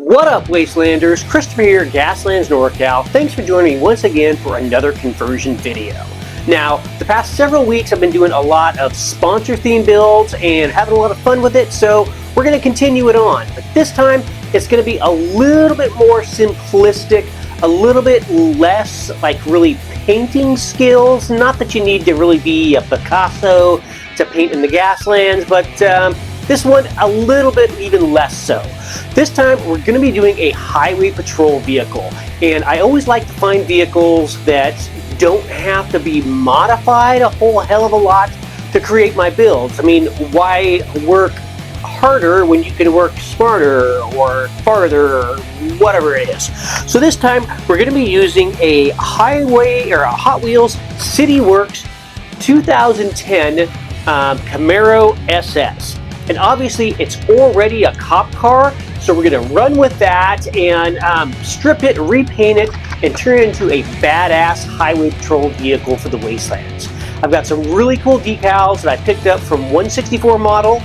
What up, Wastelanders? Christopher here, Gaslands NorCal. Thanks for joining me once again for another conversion video. Now, the past several weeks I've been doing a lot of sponsor-themed builds and having a lot of fun with it, so we're going to continue it on. But this time, it's going to be a little bit more simplistic, a little bit less like really painting skills. Not that you need to really be a Picasso to paint in the Gaslands, but this one a little bit even less so. This time we're going to be doing a highway patrol vehicle, and I always like to find vehicles that don't have to be modified a whole hell of a lot to create my builds. I mean, why work harder when you can work smarter or farther or whatever it is. So this time we're going to be using a highway or a Hot Wheels City Works 2010 Camaro SS. And obviously it's already a cop car, so we're going to run with that and strip it, repaint it, and turn it into a badass highway patrol vehicle for the Wastelands. I've got some really cool decals that I picked up from 164 model.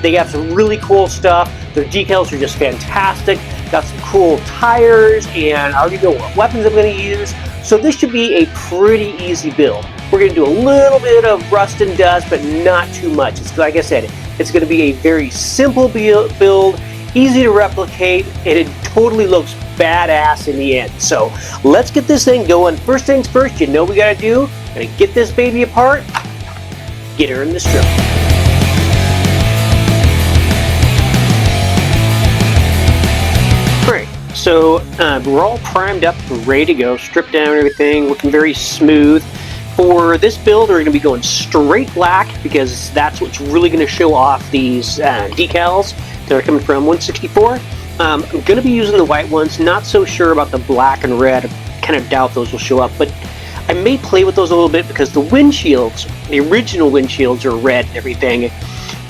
They have some really cool stuff. Their decals are just fantastic. Got some cool tires, and I already know what weapons I'm going to use. So this should be a pretty easy build. We're going to do a little bit of rust and dust, but not too much. It's, like I said, it's going to be a very simple build, easy to replicate, and it totally looks badass in the end. So let's get this thing going. First things first, you know what we got to do. Gotta get this baby apart, get her in the strip. Alright, so we're all primed up, ready to go, stripped down everything, looking very smooth. For this build, we're going to be going straight black because that's what's really going to show off these decals that are coming from 164. I'm going to be using the white ones, not so sure about the black and red. I kind of doubt those will show up, but I may play with those a little bit because the windshields, the original windshields, are red and everything,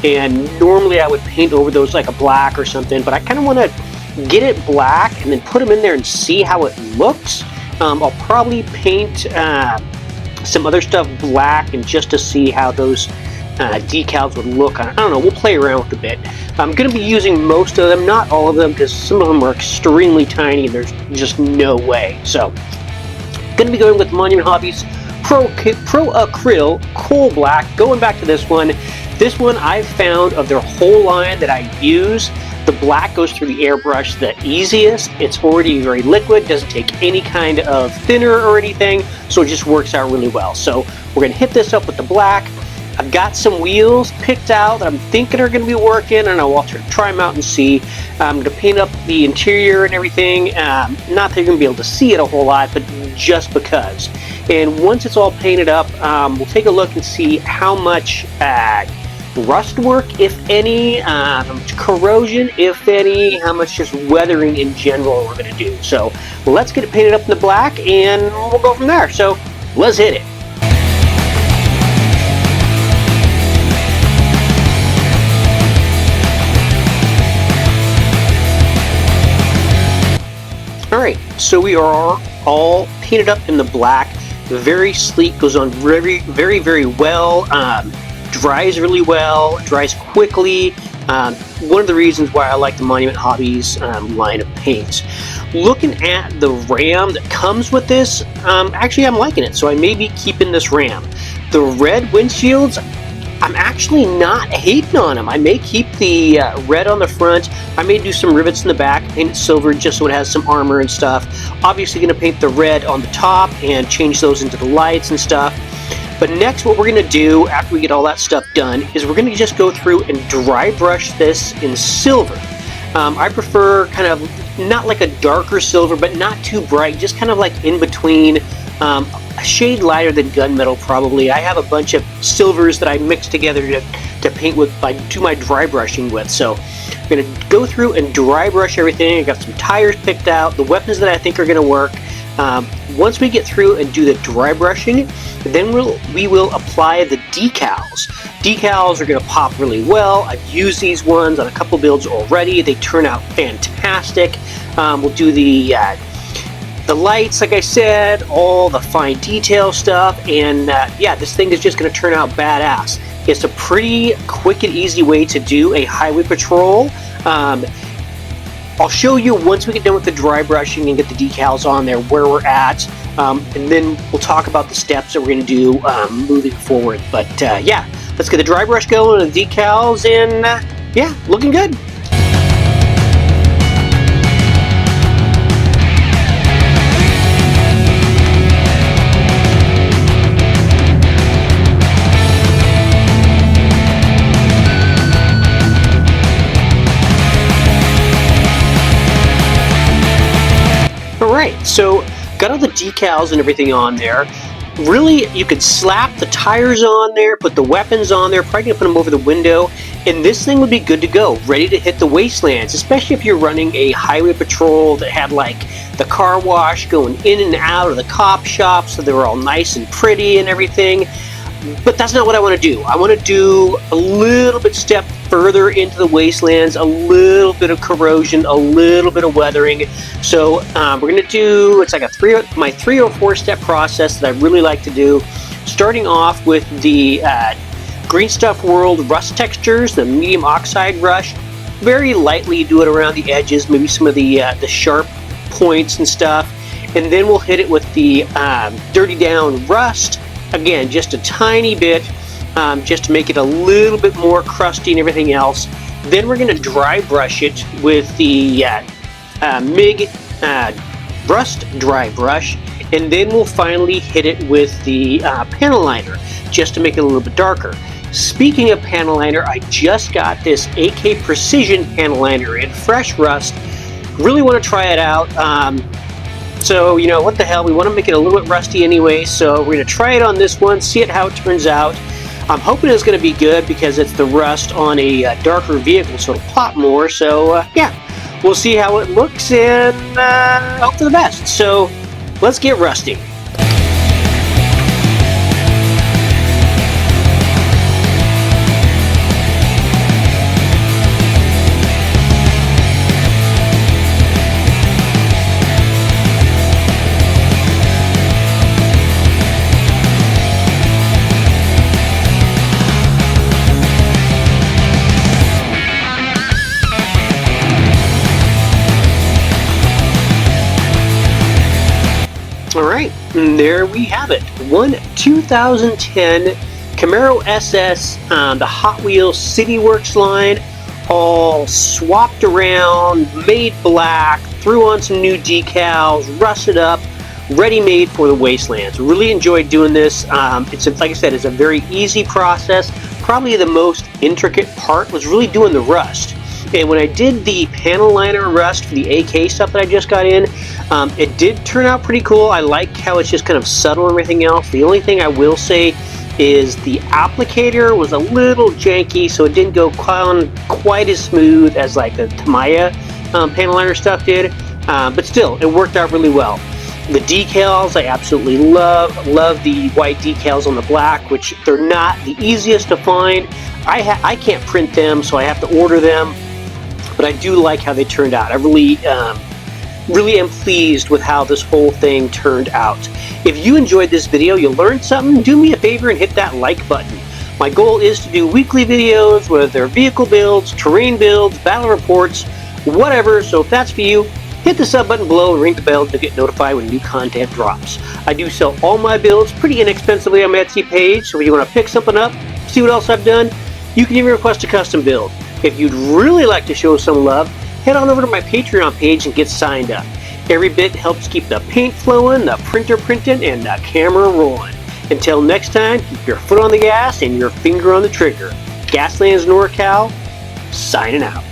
and normally I would paint over those like a black or something, but I kind of want to get it black and then put them in there and see how it looks. I'll probably paint some other stuff black and just to see how those decals would look. I don't know, we'll play around with a bit. I'm going to be using most of them, not all of them, because some of them are extremely tiny and there's just no way. So, going to be going with Monument Hobbies Pro Acryl Coal Black. Going back to this one I've found of their whole line that I use, the black goes through the airbrush the easiest. It's already very liquid, doesn't take any kind of thinner or anything, so it just works out really well. So we're going to hit this up with the black. I've got some wheels picked out that I'm thinking are going to be working, and I'll try them out and see. I'm going to paint up the interior and everything. Not that you're going to be able to see it a whole lot, but just because. And once it's all painted up, we'll take a look and see how much rust work, if any, how much corrosion, if any, how much just weathering in general we're going to do. So let's get it painted up in the black, and we'll go from there. So let's hit it. Alright, so we are all painted up in the black. Very sleek, goes on very, very, very well. Dries really well, dries quickly. One of the reasons why I like the Monument Hobbies line of paints. Looking at the ram that comes with this, actually I'm liking it, so I may be keeping this ram. The red windshields, I'm actually not hating on them. I may keep the red on the front. I may do some rivets in the back, paint it silver just so it has some armor and stuff. Obviously going to paint the red on the top and change those into the lights and stuff. But next, what we're going to do after we get all that stuff done is we're going to just go through and dry brush this in silver. I prefer kind of not like a darker silver, but not too bright, just kind of like in between, a shade lighter than gunmetal probably. I have a bunch of silvers that I mix together to paint with, do my dry brushing with. So I'm going to go through and dry brush everything. I got some tires picked out, the weapons that I think are going to work. Once we get through and do the dry brushing, then we will apply the decals. Decals are going to pop really well. I've used these ones on a couple builds already. They turn out fantastic. We'll do the lights, like I said, all the fine detail stuff, and yeah, this thing is just going to turn out badass. It's a pretty quick and easy way to do a highway patrol. I'll show you once we get done with the dry brushing and get the decals on there where we're at, and then we'll talk about the steps that we're going to do moving forward. But yeah, let's get the dry brush going and the decals, and yeah, looking good. Alright, so got all the decals and everything on there. Really, you could slap the tires on there, put the weapons on there, probably gonna put them over the window, and this thing would be good to go, ready to hit the wastelands, especially if you're running a highway patrol that had like the car wash going in and out of the cop shop, so they were all nice and pretty and everything. But that's not what I want to do. I want to do a little bit step further into the wastelands, a little bit of corrosion, a little bit of weathering. So we're going to do, it's like my 3 or 4 step process that I really like to do. Starting off with the Green Stuff World rust textures, the medium oxide rush. Very lightly do it around the edges, maybe some of the sharp points and stuff. And then we'll hit it with the Dirty Down rust. Again, just a tiny bit, just to make it a little bit more crusty and everything else. Then we're going to dry brush it with the MIG rust dry brush, and then we'll finally hit it with the panel liner, just to make it a little bit darker. Speaking of panel liner, I just got this AK Precision panel liner in fresh rust. Really want to try it out. So, you know, what the hell, we want to make it a little bit rusty anyway, so we're going to try it on this one, see how it turns out. I'm hoping it's going to be good because it's the rust on a darker vehicle, so it'll pop more. So, yeah, we'll see how it looks and hope for the best. So, let's get rusty. Alright, and there we have it. One 2010 Camaro SS, the Hot Wheels City Works line, all swapped around, made black, threw on some new decals, rusted up, ready-made for the wastelands. Really enjoyed doing this. It's like I said, it's a very easy process. Probably the most intricate part was really doing the rust. And when I did the panel liner rust for the AK stuff that I just got in, it did turn out pretty cool. I like how it's just kind of subtle and everything else. The only thing I will say is the applicator was a little janky, so it didn't go quite as smooth as like the Tamiya panel liner stuff did. But still, it worked out really well. The decals I absolutely love the white decals on the black, which they're not the easiest to find. I can't print them, so I have to order them. But I do like how they turned out. I really am pleased with how this whole thing turned out. If you enjoyed this video, you learned something, do me a favor and hit that like button. My goal is to do weekly videos, whether they're vehicle builds, terrain builds, battle reports, whatever. So if that's for you, hit the sub button below and ring the bell to get notified when new content drops. I do sell all my builds pretty inexpensively on my Etsy page, so if you want to pick something up, see what else I've done, you can even request a custom build. If you'd really like to show some love, head on over to my Patreon page and get signed up. Every bit helps keep the paint flowing, the printer printing, and the camera rolling. Until next time, keep your foot on the gas and your finger on the trigger. Gaslands NorCal, signing out.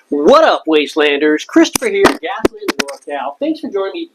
What up, Wastelanders? Christopher here, Gaslands NorCal. Thanks for joining me